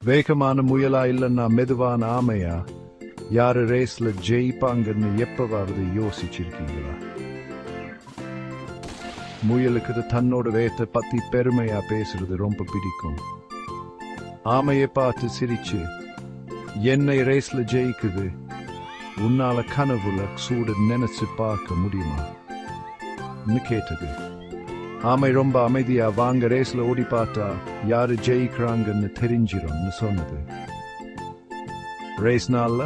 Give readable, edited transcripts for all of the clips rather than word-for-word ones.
வேகமான முயலா இல்லைன்னா மெதுவான ஆமையா? யாரு ரேஸ்ல ஜெயிப்பாங்கன்னு எப்பவாவது யோசிச்சிருக்கீங்களா? முயலுக்கு தன்னோட வேகத்தை பத்தி பெருமையா பேசுறது ரொம்ப பிடிக்கும். ஆமையை பார்த்து சிரிச்சு, என்னை ரேஸ்ல ஜெயிக்குது, உன்னால கனவுல சூடு நினைச்சு பார்க்க முடியுமா கேட்டது. ஆமை ரொம்ப அமைதியா, வாங்க ரேஸ்ல ஓடி பார்த்தா யாரு ஜெயிக்கிறாங்கன்னு தெரிஞ்சிரும்னு சொன்னது. ரேஸ் நாள்ல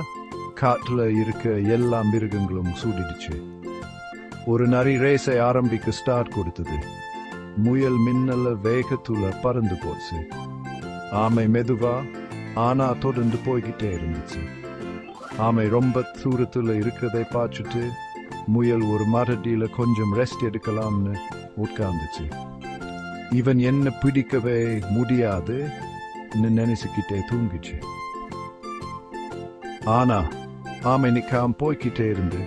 காட்டுல இருக்க எல்லா மிருகங்களும் சூடிடுச்சு. ஒரு நரி ரேஸை ஆரம்பிக்க ஸ்டார்ட் கொடுத்தது. முயல் மின்னல வேகத்துல பறந்து போச்சு. ஆமை மெதுவா ஆனா தொடர்ந்து போய்கிட்டே இருந்துச்சு. ஆமை ரொம்ப தூரத்துல இருக்கிறதை பார்த்துட்டு முயல் ஒரு மரடியில கொஞ்சம் ரெஸ்ட் எடுக்கலாம்னு உட்கார்ந்துச்சு. இவன் என்ன பிடிக்கவே முடியாது நினைச்சுக்கிட்டே தூங்கிச்சு. ஆனா ஆமை நிக்காம போய்கிட்டே இருந்து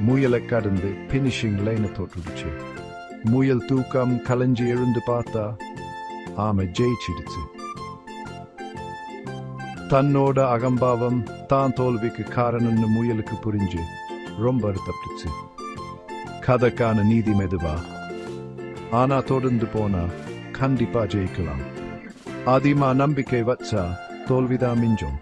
முயலை கடந்து பினிஷிங் லைனை தொட்டுடுச்சு. முயல் தூக்கம் கலைஞ்சி எழுந்து பார்த்தா ஆமை ஜெயிச்சிடுச்சு. தன்னோட அகம்பாவம் தான் தோல்விக்கு காரணம்னு முயலுக்கு புரிஞ்சு ரொம்ப வருத்தப்பட்டுச்சு. கதைக்கான நீதி மெதுவா, ஆனா தொடர்ந்து போனா கண்டிப்பா ஜெயிக்கலாம். அதிகமா நம்பிக்கை வச்சா தோல்விதான் மிஞ்சும்.